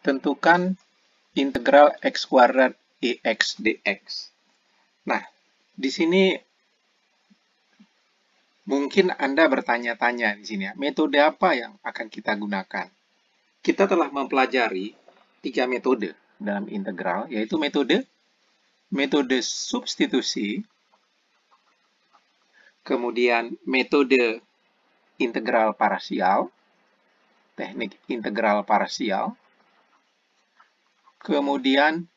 Tentukan integral x kuadrat EX dx. Nah, di sini mungkin Anda bertanya-tanya di sini ya, metode apa yang akan kita gunakan? Kita telah mempelajari 3 metode dalam integral, yaitu metode substitusi, kemudian metode integral parsial, teknik integral parsial, kemudian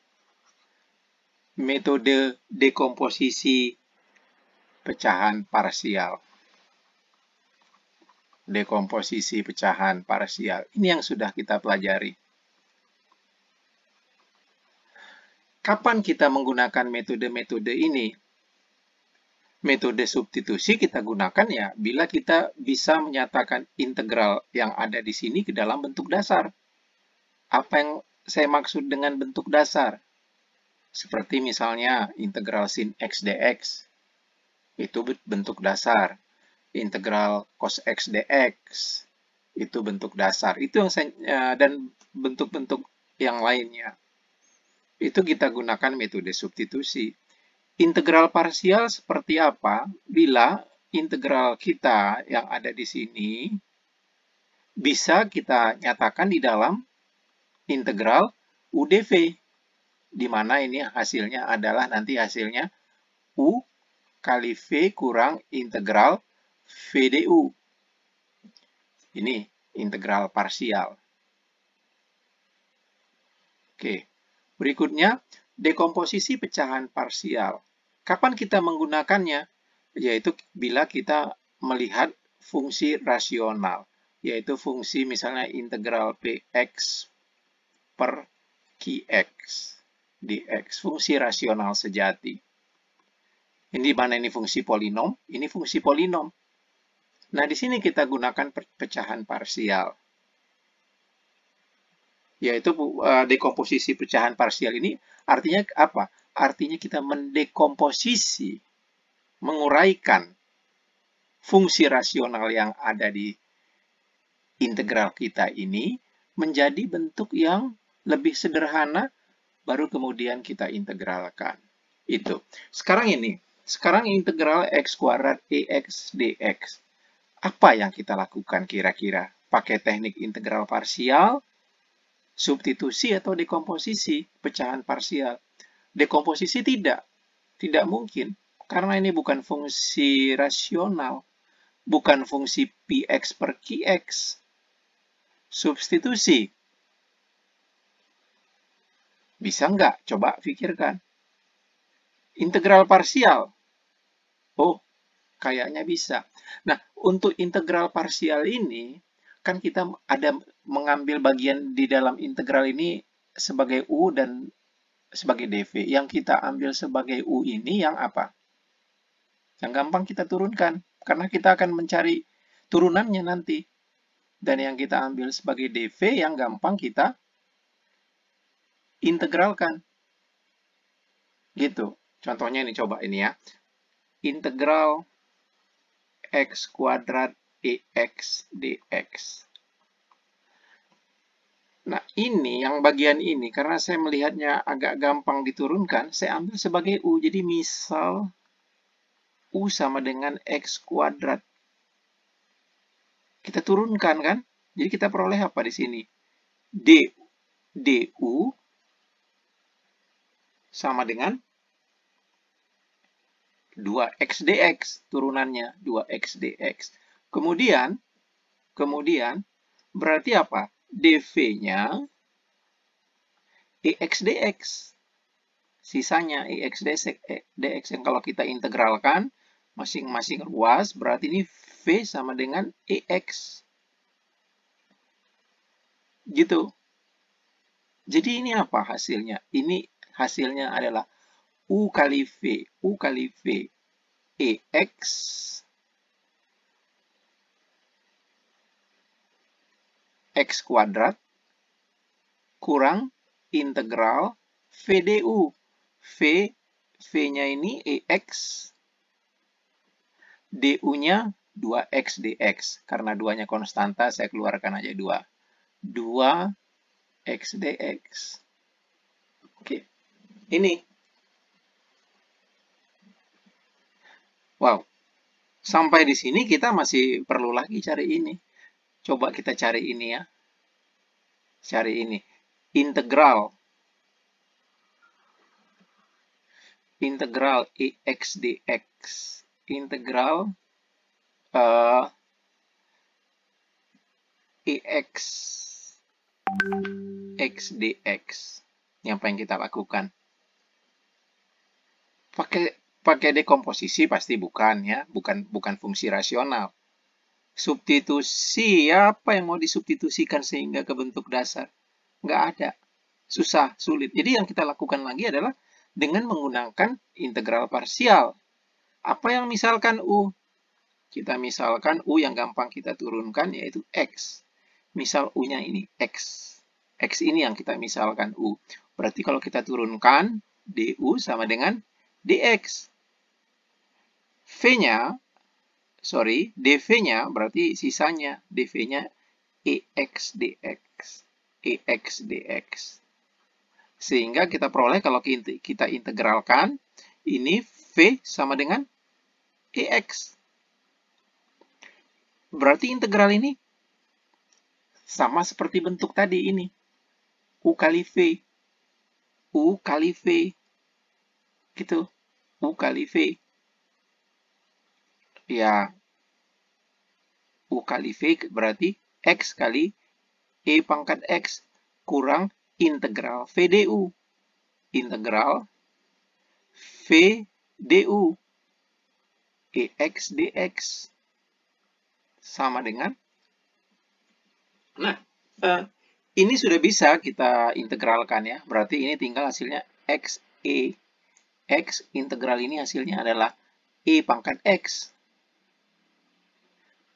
metode dekomposisi pecahan parsial. Dekomposisi pecahan parsial. Ini yang sudah kita pelajari. Kapan kita menggunakan metode-metode ini? Metode substitusi kita gunakan ya bila kita bisa menyatakan integral yang ada di sini ke dalam bentuk dasar. Apa yang saya maksud dengan bentuk dasar? Seperti misalnya integral sin x dx. Itu bentuk dasar. Integral cos x dx. Itu bentuk dasar. Itu yang dan bentuk-bentuk yang lainnya. Itu kita gunakan metode substitusi. Integral parsial seperti apa? Bila integral kita yang ada di sini bisa kita nyatakan di dalam integral UdV, di mana ini hasilnya adalah nanti hasilnya U kali V kurang integral VdU. Ini integral parsial. Oke, berikutnya dekomposisi pecahan parsial. Kapan kita menggunakannya? Yaitu bila kita melihat fungsi rasional, yaitu fungsi misalnya integral Px per Qx dx, fungsi rasional sejati. Ini mana ini fungsi polinom, ini fungsi polinom. Nah, di sini kita gunakan pecahan parsial. Yaitu dekomposisi pecahan parsial ini artinya apa? Artinya kita mendekomposisi, menguraikan fungsi rasional yang ada di integral kita ini menjadi bentuk yang lebih sederhana, baru kemudian kita integralkan. Itu. Sekarang integral x kuadrat EX dx. Apa yang kita lakukan kira-kira? Pakai teknik integral parsial, substitusi atau dekomposisi pecahan parsial? Dekomposisi tidak mungkin, karena ini bukan fungsi rasional, bukan fungsi Px per Qx. Substitusi. Bisa nggak? Coba pikirkan. Integral parsial. Oh, kayaknya bisa. Nah, untuk integral parsial ini, kan kita ada mengambil bagian di dalam integral ini sebagai U dan sebagai dv. Yang kita ambil sebagai U ini yang apa? Yang gampang kita turunkan, karena kita akan mencari turunannya nanti. Dan yang kita ambil sebagai dv yang gampang kita integralkan. Gitu. Contohnya ini, coba ini ya. Integral x kuadrat EX dx. Nah, ini yang bagian ini, karena saya melihatnya agak gampang diturunkan, saya ambil sebagai U. Jadi misal U sama dengan X kuadrat. Kita turunkan kan? Jadi kita peroleh apa di sini? DU sama dengan 2X dx, turunannya 2X dx. Kemudian berarti apa? dv-nya EX dx. Sisanya EX dx yang kalau kita integralkan masing-masing ruas, berarti ini V sama dengan EX. Gitu. Jadi ini apa hasilnya? Ini hasilnya adalah U kali V EX X kuadrat kurang integral VdU. V-nya ini EX, DU-nya 2X dx. Karena 2-nya konstanta, saya keluarkan aja 2. 2 X dx. Oke, ini. Wow, sampai di sini kita masih perlu lagi cari ini. Coba kita cari ini ya. Cari ini. Integral EX dx. Integral EX X dx. Ini apa yang kita lakukan? Pakai dekomposisi pasti bukan ya, bukan fungsi rasional. Substitusi, apa yang mau disubstitusikan sehingga ke bentuk dasar? Nggak ada. Susah, sulit. Jadi yang kita lakukan lagi adalah dengan menggunakan integral parsial. Apa yang misalkan U? Kita misalkan U yang gampang kita turunkan yaitu X. Misal U-nya ini X. X ini yang kita misalkan U. Berarti kalau kita turunkan, DU sama dengan DX. dV-nya berarti sisanya. dV-nya EX dx. EX dx. Sehingga kita peroleh kalau kita integralkan, ini V sama dengan EX. Berarti integral ini sama seperti bentuk tadi ini. U kali V. U kali V. Gitu. U kali V. Ya, U kali V berarti X kali E pangkat X kurang integral V du. Integral V du. EX dx. Sama dengan. Nah, ini sudah bisa kita integralkan ya. Berarti ini tinggal hasilnya X, E. X integral ini hasilnya adalah E pangkat X.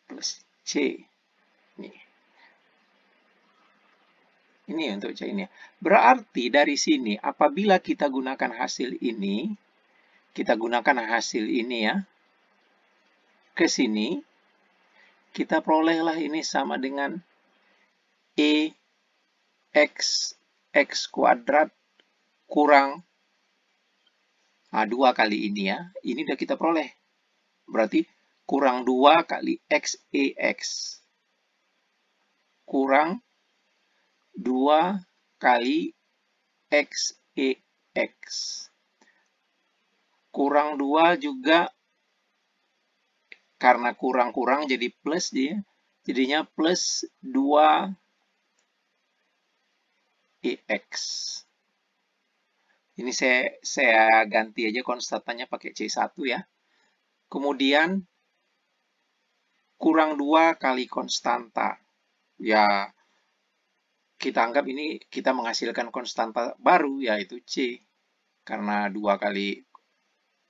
Plus C. Ini untuk C ini. Berarti dari sini, apabila kita gunakan hasil ini, ya, ke sini, kita perolehlah ini sama dengan E X kuadrat kurang 2 kali ini ya. Ini udah kita peroleh. Berarti kurang 2 kali XEX. Kurang 2 kali XEX. Kurang 2 juga karena kurang-kurang jadi plus dia. Jadinya plus 2 EX. Ini saya ganti aja konstantannya pakai C1 ya. Kemudian kurang 2 kali konstanta. Ya, kita anggap ini kita menghasilkan konstanta baru yaitu C. Karena 2 kali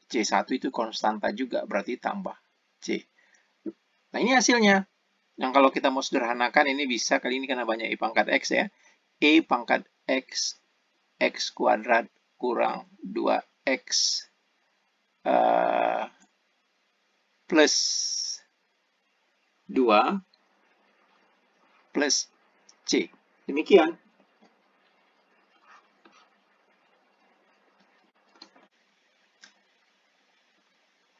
C1 itu konstanta juga, berarti tambah C. Nah, ini hasilnya. Yang kalau kita mau sederhanakan, ini bisa kali ini karena banyak E pangkat X ya. E pangkat X, X kuadrat kurang 2X plus 2 plus C. Demikian.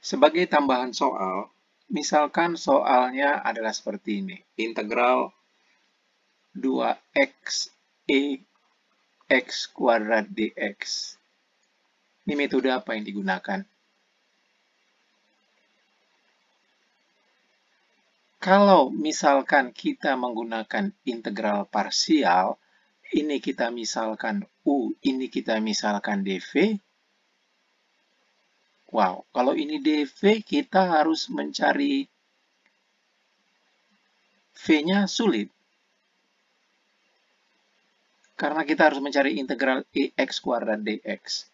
Sebagai tambahan soal, misalkan soalnya adalah seperti ini. Integral 2x e x kuadrat dx. Ini metode apa yang digunakan? Kalau misalkan kita menggunakan integral parsial, ini kita misalkan U, ini kita misalkan dv. Wow, kalau ini dv kita harus mencari v-nya sulit. Karena kita harus mencari integral EX kuadrat DX.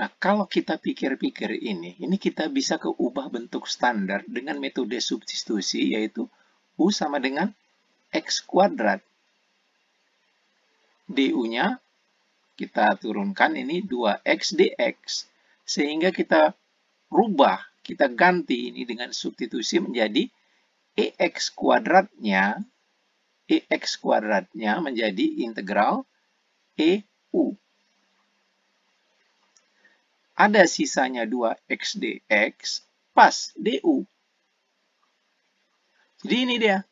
Nah, kalau kita pikir-pikir ini kita bisa keubah bentuk standar dengan metode substitusi, yaitu U sama dengan X kuadrat. DU-nya kita turunkan ini 2X dx. Sehingga kita rubah, kita ganti ini dengan substitusi menjadi EX kuadratnya menjadi integral EU. Ada sisanya 2x dx pas du. Jadi ini dia.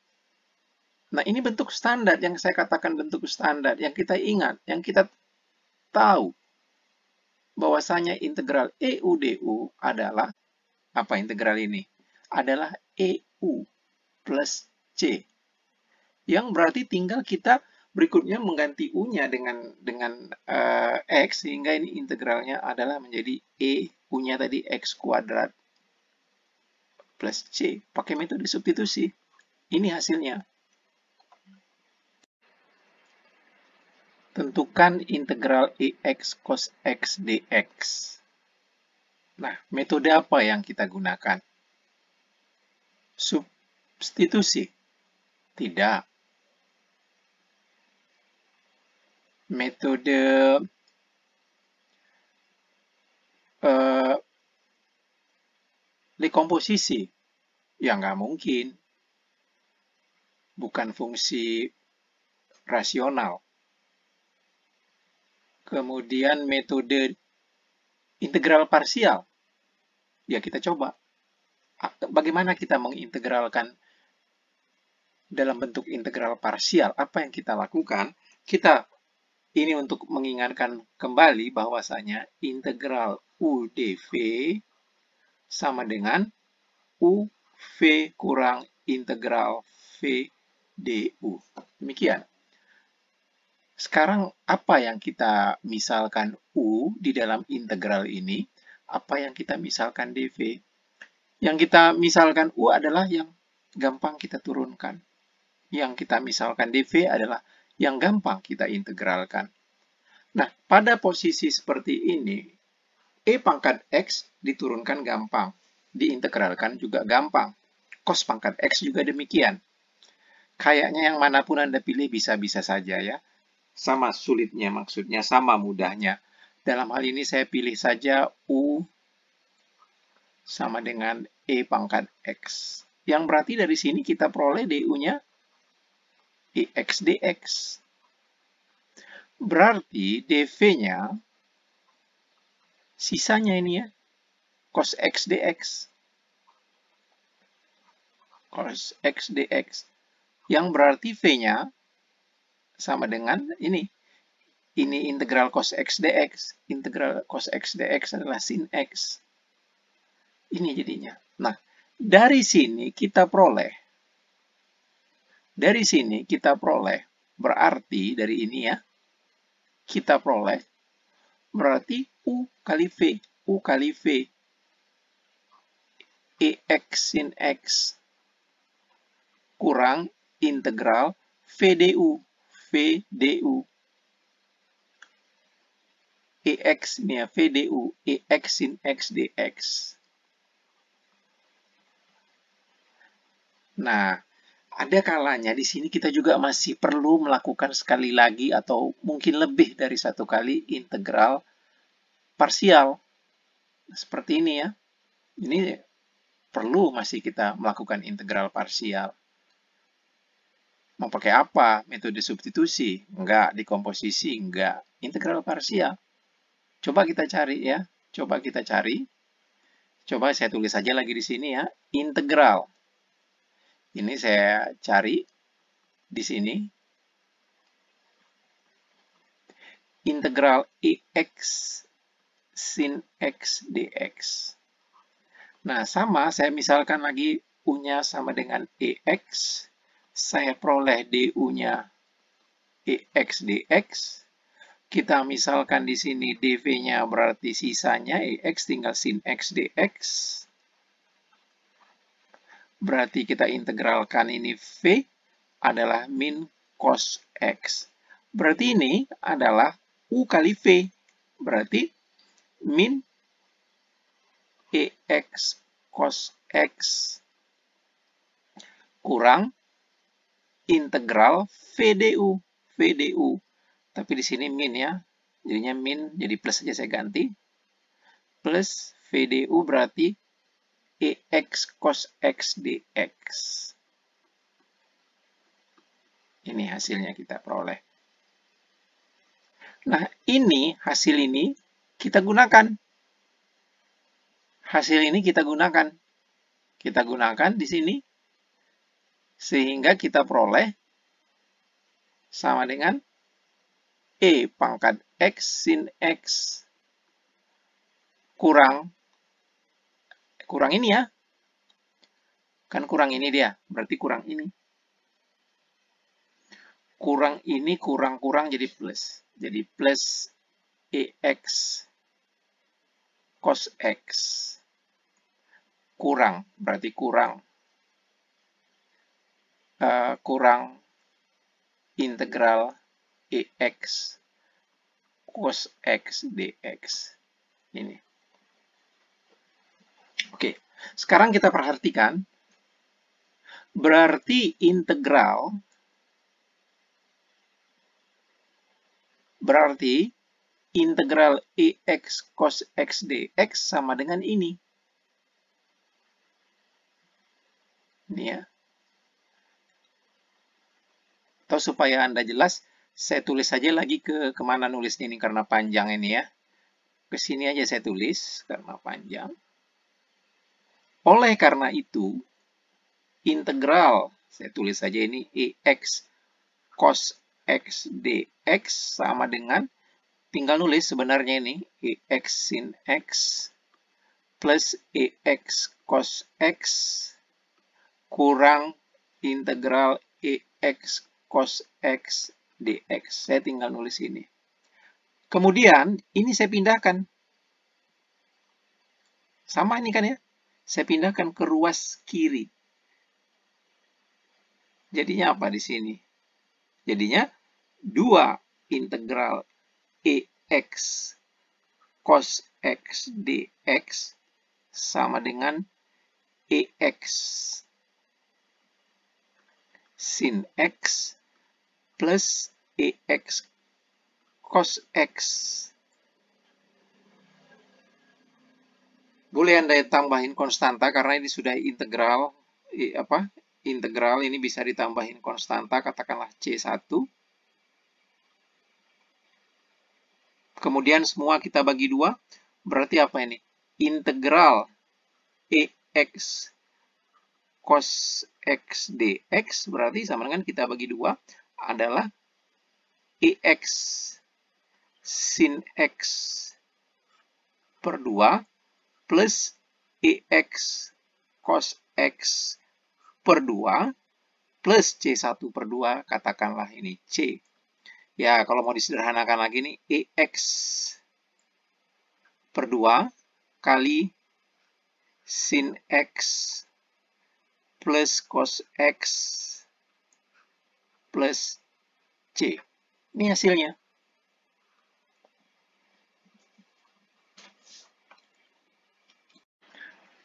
Nah, ini bentuk standar yang saya katakan bentuk standar, yang kita ingat, yang kita tahu bahwasanya integral EU du adalah, apa integral ini? Adalah EU plus C. Yang berarti tinggal kita berikutnya mengganti U-nya dengan X, sehingga ini integralnya adalah menjadi E, U-nya tadi X kuadrat plus C. Pakai metode substitusi. Ini hasilnya. Tentukan integral EX cos X dx. Nah, metode apa yang kita gunakan? Substitusi? Tidak. Metode dekomposisi? Ya nggak mungkin. Bukan fungsi rasional. Kemudian metode integral parsial. Ya kita coba. Bagaimana kita mengintegralkan dalam bentuk integral parsial? Apa yang kita lakukan? Kita ini untuk mengingatkan kembali bahwasanya integral U dV sama dengan UV kurang integral V du. Demikian. Sekarang apa yang kita misalkan U di dalam integral ini? Apa yang kita misalkan dV? Yang kita misalkan U adalah yang gampang kita turunkan. Yang kita misalkan dV adalah yang gampang kita integralkan. Nah, pada posisi seperti ini, E pangkat X diturunkan gampang. Diintegralkan juga gampang. Cos pangkat X juga demikian. Kayaknya yang manapun Anda pilih bisa-bisa saja ya. Sama sulitnya maksudnya, sama mudahnya. Dalam hal ini saya pilih saja U sama dengan E pangkat X. Yang berarti dari sini kita peroleh DU-nya EX dx. Berarti DV-nya, sisanya ini ya, cos X dx. Cos X dx. Yang berarti V-nya sama dengan ini. Ini integral cos X dx. Integral cos X dx adalah sin X. Ini jadinya. Nah, dari sini kita peroleh. Dari sini kita peroleh. Berarti dari ini ya. Kita peroleh. Berarti U kali V. U kali V. EX sin X. Kurang integral V du. V du. EX ini ya, V du. EX sin X dx. Nah, ada kalanya di sini kita juga masih perlu melakukan sekali lagi atau mungkin lebih dari satu kali integral parsial. Seperti ini ya. Ini perlu masih kita melakukan integral parsial. Mau pakai apa? Metode substitusi? Enggak. Dekomposisi? Enggak. Integral parsial. Coba kita cari ya. Coba kita cari. Coba saya tulis saja lagi di sini ya. Integral. Ini saya cari di sini. Integral EX sin X dx. Nah, sama saya misalkan lagi U-nya sama dengan EX. Saya peroleh DU-nya EX dx. Kita misalkan di sini dV-nya berarti sisanya EX tinggal sin X dx. Berarti kita integralkan ini V adalah min cos X. Berarti ini adalah U kali V. Berarti min EX cos X kurang integral V du. V du. Tapi di sini min ya. Jadinya min, jadi plus saja saya ganti. Plus V du berarti EX cos X dx. Ini hasilnya kita peroleh. Nah, hasil ini kita gunakan. Hasil ini kita gunakan. Kita gunakan di sini. Sehingga kita peroleh sama dengan E pangkat X sin X kurang ini ya. Kan kurang ini dia, berarti kurang ini. Kurang ini, kurang jadi plus. Jadi plus EX cos X. Kurang, berarti kurang. Kurang integral EX cos X dx. Ini. Oke, sekarang kita perhatikan. Berarti integral EX cos X dx sama dengan ini. Ini ya. Atau supaya Anda jelas, saya tulis saja lagi kemana nulisnya ini karena panjang ini ya. Ke sini aja saya tulis karena panjang. Oleh karena itu, integral, saya tulis saja ini EX cos X dx sama dengan, tinggal nulis sebenarnya ini, EX sin X plus EX cos X kurang integral EX cos X dx. Saya tinggal nulis ini. Kemudian, ini saya pindahkan. Sama ini kan ya. Saya pindahkan ke ruas kiri. Jadinya apa di sini? Jadinya 2 integral EX cos X dx sama dengan EX sin X plus EX cos X. Boleh Anda tambahin konstanta karena ini sudah integral. Integral ini bisa ditambahin konstanta, katakanlah C1. Kemudian semua kita bagi 2. Berarti apa ini? Integral EX cos X dx berarti sama dengan kita bagi 2 adalah EX sin X per 2 plus EX cos X per 2 plus C1 per 2, katakanlah ini C. Ya, kalau mau disederhanakan lagi nih, EX per 2 kali sin X plus cos X plus C. Ini hasilnya.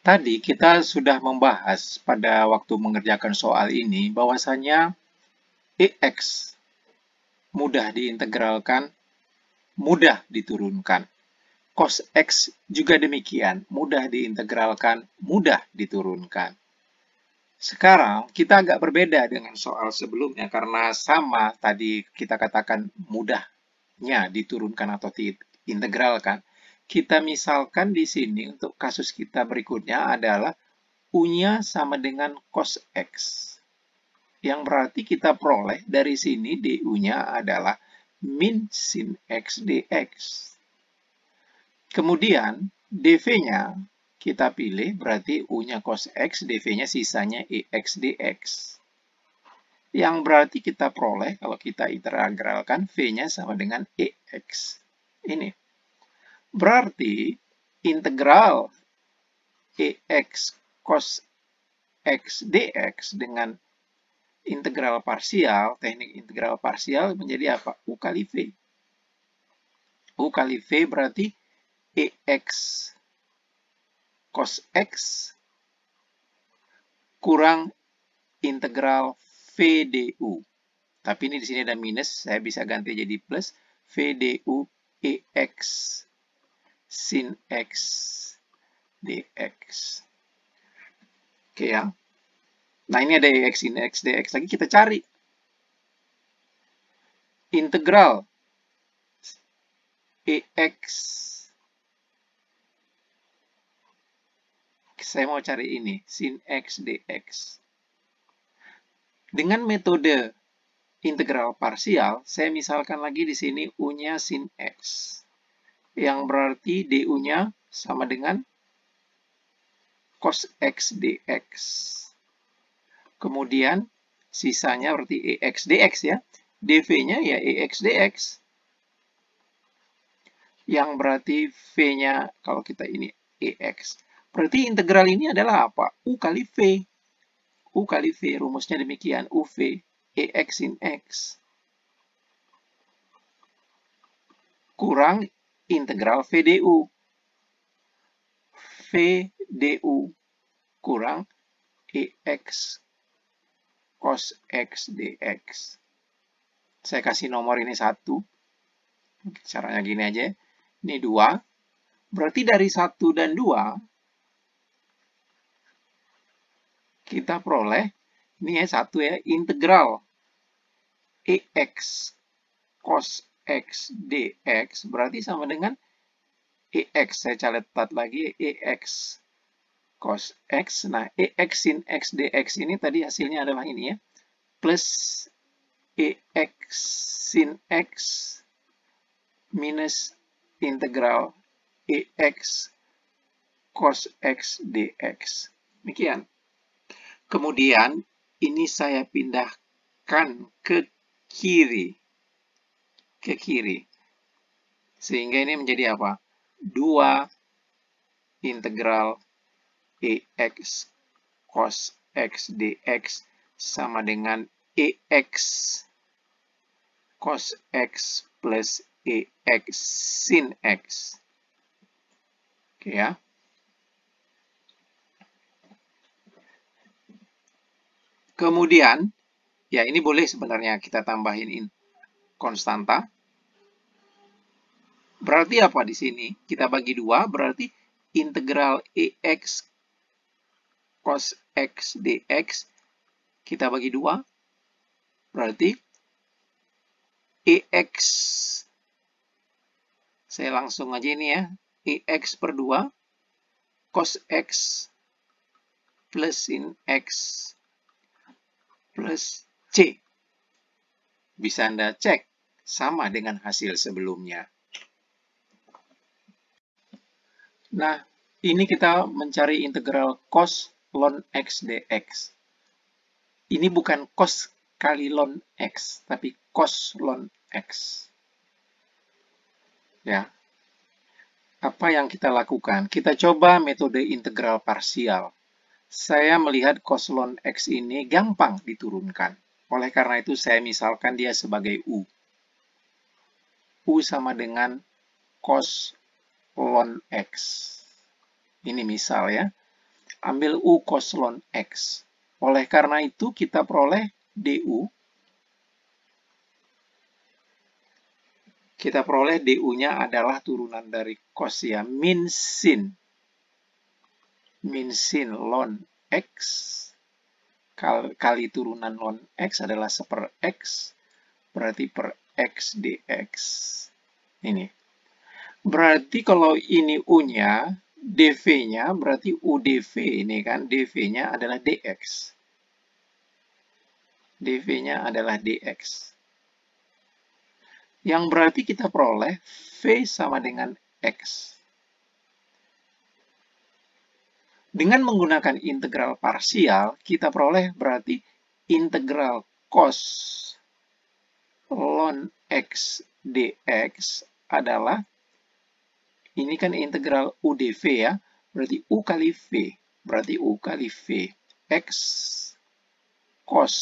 Tadi kita sudah membahas pada waktu mengerjakan soal ini bahwasanya EX mudah diintegralkan, mudah diturunkan. Cos X juga demikian, mudah diintegralkan, mudah diturunkan. Sekarang kita agak berbeda dengan soal sebelumnya karena sama tadi kita katakan mudahnya diturunkan atau diintegralkan. Kita misalkan di sini untuk kasus kita berikutnya adalah U-nya sama dengan cos X. Yang berarti kita peroleh dari sini DU-nya adalah min sin X dx. Kemudian dv-nya kita pilih, berarti U-nya cos X, dv-nya sisanya EX dx. Yang berarti kita peroleh, kalau kita integralkan, V-nya sama dengan EX. Ini. Berarti integral EX cos X dx dengan integral parsial, teknik integral parsial menjadi apa? U kali V. U kali V berarti EX cos X kurang integral V du. Tapi ini di sini ada minus, saya bisa ganti jadi plus. V du EX sin X dx. Oke ya. Nah ini ada EX sin X dx lagi, kita cari integral EX. Saya mau cari ini, sin X dx. Dengan metode integral parsial, saya misalkan lagi di sini U-nya sin X. Yang berarti du-nya sama dengan cos X dx. Kemudian sisanya berarti EX dx ya. dv-nya ya EX dx. Yang berarti V-nya kalau kita ini EX. Berarti integral ini adalah apa? U kali V. U kali V, rumusnya demikian. UV, EX sin X. Kurang integral VDU. VDU kurang EX cos X dx. Saya kasih nomor ini 1. Caranya gini aja. Ini 2. Berarti dari 1 dan 2, kita peroleh, ini ya 1 ya, integral EX cos X dx. Berarti sama dengan EX. Saya catat lagi, EX cos X. Nah, EX sin X dx ini tadi hasilnya adalah ini ya. Plus EX sin X minus integral EX cos X dx. Demikian. Kemudian, ini saya pindahkan ke kiri. Ke kiri. Sehingga ini menjadi apa? 2 integral EX cos X dx sama dengan EX cos X plus EX sin X. Oke ya. Kemudian, ya ini boleh sebenarnya kita tambahin konstanta. Berarti apa di sini? Kita bagi 2, berarti integral EX cos X dx kita bagi 2. Berarti EX, saya langsung aja ini ya, EX per 2 cos X plus sin X plus C. Bisa Anda cek, sama dengan hasil sebelumnya. Nah, ini kita mencari integral cos ln X dx. Ini bukan cos kali ln X, tapi cos ln X. Ya. Apa yang kita lakukan? Kita coba metode integral parsial. Saya melihat cos ln X ini gampang diturunkan. Oleh karena itu, saya misalkan dia sebagai U. U sama dengan cos ln X. Ini misal ya. Ambil U cos ln X. Oleh karena itu, kita peroleh DU. Kita peroleh DU-nya adalah turunan dari cos ya, min sin. Min sin ln X kali turunan ln X adalah 1/X. Berarti per X dx. Ini. Berarti kalau ini U-nya, dv-nya berarti UdV ini kan, dv-nya adalah dx. dv-nya adalah dx. Yang berarti kita peroleh V sama dengan X. Dengan menggunakan integral parsial, kita peroleh berarti integral cos ln X dx adalah, ini kan integral UdV ya, berarti U kali V. Berarti U kali V. X cos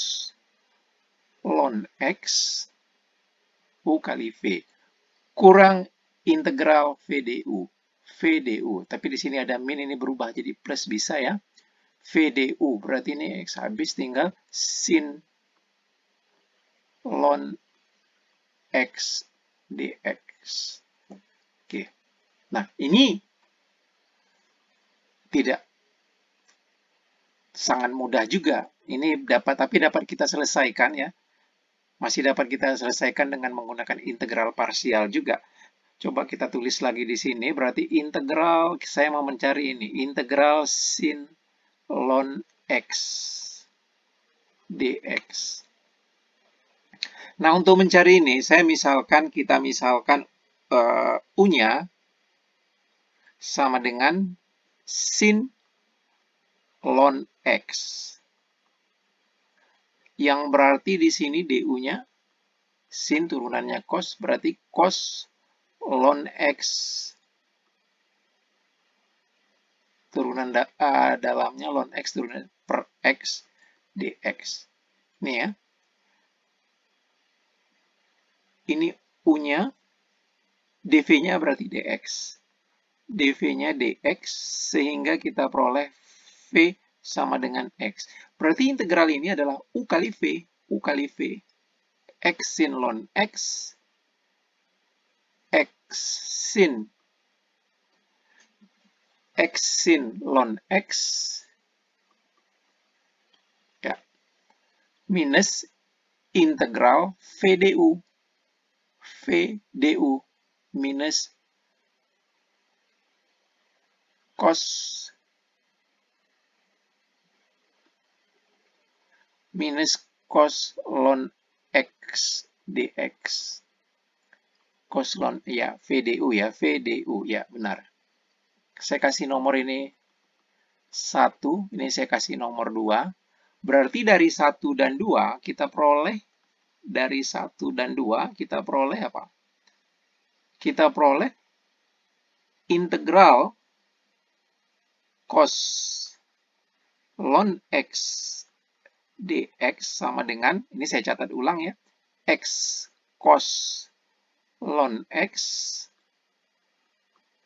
ln X U kali V. Kurang integral VDU. VDU. Tapi di sini ada min, ini berubah jadi plus bisa ya. VDU. Berarti ini X habis, tinggal sin ln X dx. Oke. Nah, ini tidak sangat mudah juga. Ini tapi dapat kita selesaikan ya. Masih dapat kita selesaikan dengan menggunakan integral parsial juga. Coba kita tulis lagi di sini, berarti integral, saya mau mencari ini, integral sin ln x dx. Nah, untuk mencari ini, kita misalkan U-nya sama dengan sin ln x. Yang berarti di sini du-nya sin turunannya cos, berarti cos ln x turunan dalamnya ln x turunan per x dx. Ini ya. Ini U-nya, dv-nya berarti dx. dv-nya dx, sehingga kita peroleh v sama dengan x. Berarti integral ini adalah U kali v. U kali v. X sin ln x. X sin ln x. Ya. Minus integral v du. V du minus cos ln x dx. Cos ln, ya, VDU ya, VDU, ya, benar. Saya kasih nomor ini 1, ini saya kasih nomor 2. Berarti dari 1 dan 2, kita peroleh, dari 1 dan 2, kita peroleh apa? Kita peroleh integral cos ln x dx sama dengan, ini saya catat ulang ya, x cos ln x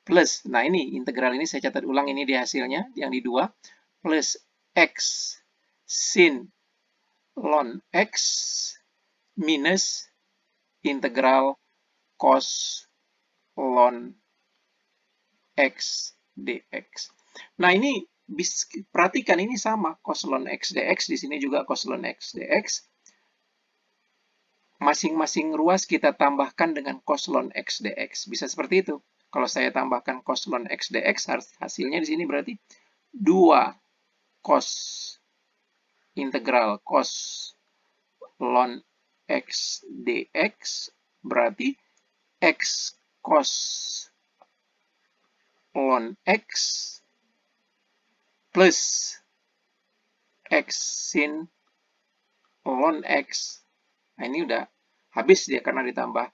plus, nah ini integral ini saya catat ulang, ini di hasilnya, yang di 2, plus x sin ln x minus integral cos ln x dx. Nah ini, perhatikan ini sama, cos ln x dx, di sini juga cos ln x dx. Masing-masing ruas kita tambahkan dengan cos ln x dx. Bisa seperti itu. Kalau saya tambahkan cos ln x dx, hasilnya di sini berarti 2 cos integral cos ln x dx berarti x cos ln x plus x sin ln x. Nah, ini udah habis dia karena ditambah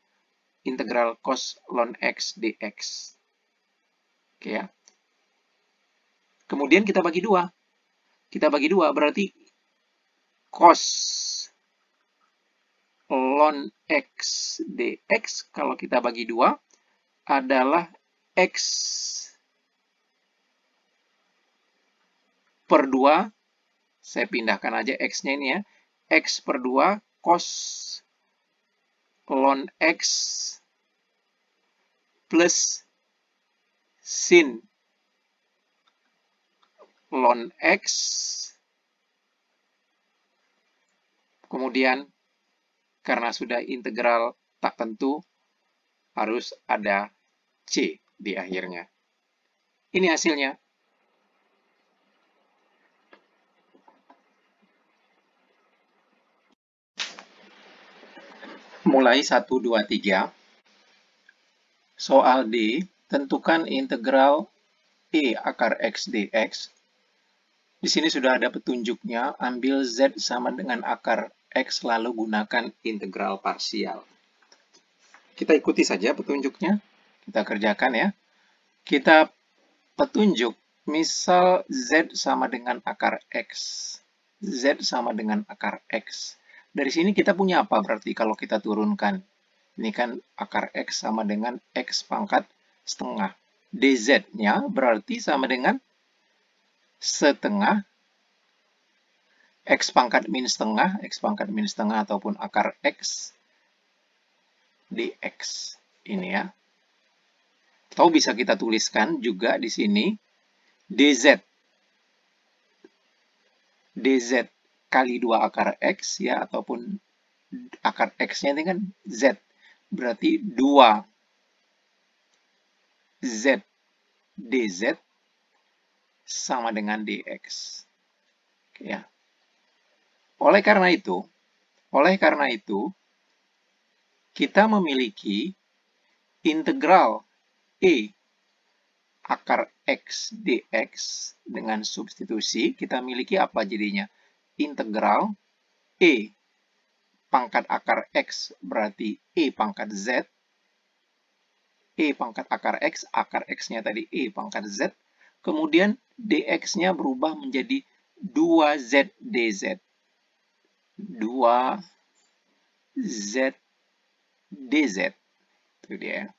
integral cos ln x dx. Oke ya. Kemudian kita bagi 2. Kita bagi 2 berarti cos ln x dx kalau kita bagi 2 adalah x per 2. Saya pindahkan aja x-nya ini ya. X per 2 cos ln x plus sin ln x. Kemudian karena sudah integral tak tentu, harus ada C di akhirnya. Ini hasilnya. Mulai 1, 2, 3. Soal D, tentukan integral E akar X dx. Di sini sudah ada petunjuknya, ambil Z sama dengan akar X lalu gunakan integral parsial. Kita ikuti saja petunjuknya, kita kerjakan ya. Kita petunjuk, misal Z sama dengan akar X. Z sama dengan akar X. Dari sini kita punya apa berarti kalau kita turunkan? Ini kan akar X sama dengan X pangkat setengah. DZ-nya berarti sama dengan setengah X pangkat min setengah, X pangkat min setengah ataupun akar X dx. Ini ya. Atau bisa kita tuliskan juga di sini DZ. DZ kali 2 akar X ya, ataupun akar X-nya ini kan Z. Berarti 2 Z dz sama dengan dx. Ya. Oleh karena itu, kita memiliki integral E akar X dx dengan substitusi, kita miliki apa jadinya? Integral E pangkat akar X berarti E pangkat Z. E pangkat akar X-nya tadi E pangkat Z. Kemudian dx-nya berubah menjadi 2Z dz. 2Z dz. Itu dia.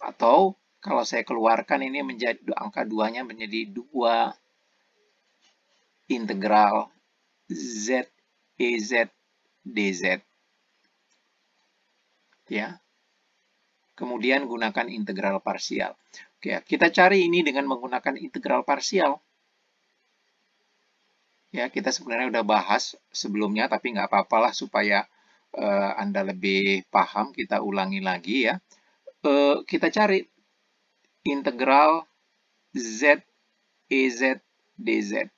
Atau kalau saya keluarkan ini menjadi angka 2-nya menjadi 2 integral Z EZ dz. Ya. Kemudian gunakan integral parsial. Oke, kita cari ini dengan menggunakan integral parsial. Ya, kita sebenarnya udah bahas sebelumnya, tapi nggak apa-apalah supaya Anda lebih paham, kita ulangi lagi ya. Kita cari integral Z EZ dz.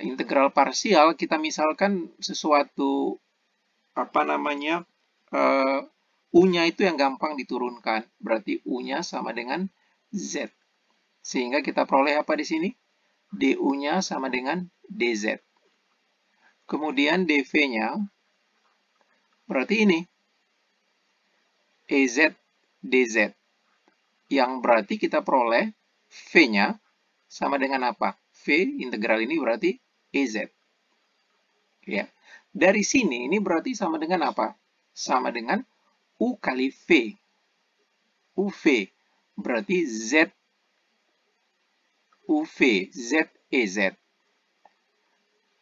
Integral parsial kita misalkan sesuatu apa namanya U-nya itu yang gampang diturunkan, berarti U-nya sama dengan Z. Sehingga kita peroleh apa di sini? DU-nya sama dengan DZ. Kemudian DV-nya berarti ini EZ DZ. Yang berarti kita peroleh V-nya sama dengan apa? V integral ini berarti EZ. Ya. Dari sini ini berarti sama dengan apa? Sama dengan U kali V. UV berarti Z UV Z EZ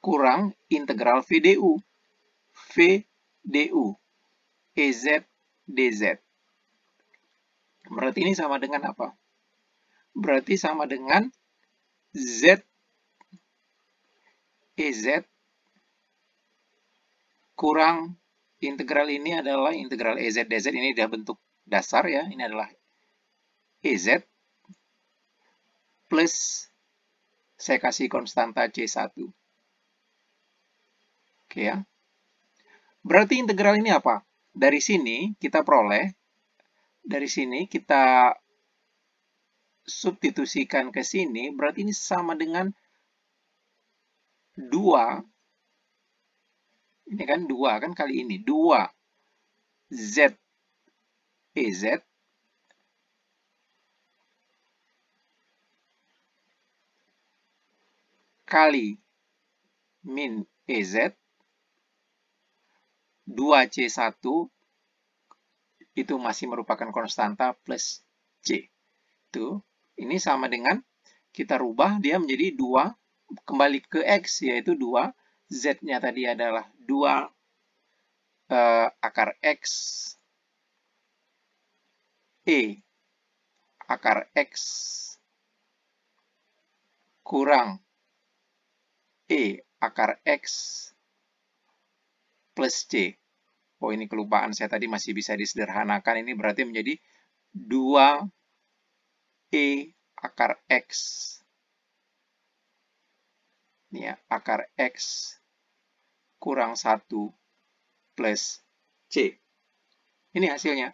kurang integral VDU. VDU EZ DZ. Berarti ini sama dengan apa? Berarti sama dengan Z EZ kurang integral ini adalah integral EZ DZ, ini sudah bentuk dasar ya, ini adalah EZ plus saya kasih konstanta C1. Oke ya. Berarti integral ini apa? Dari sini kita peroleh, dari sini kita substitusikan ke sini, berarti ini sama dengan 2, ini kan 2 kan kali ini, 2 Z EZ kali min EZ 2C1 itu masih merupakan konstanta plus C. Itu ini sama dengan kita rubah dia menjadi 2 kembali ke X yaitu 2, Z-nya tadi adalah 2 akar X E akar X kurang E akar X plus C. Oh, ini kelupaan saya tadi, masih bisa disederhanakan. Ini berarti menjadi 2 E akar X. Ini ya, akar X kurang 1 plus C. Ini hasilnya.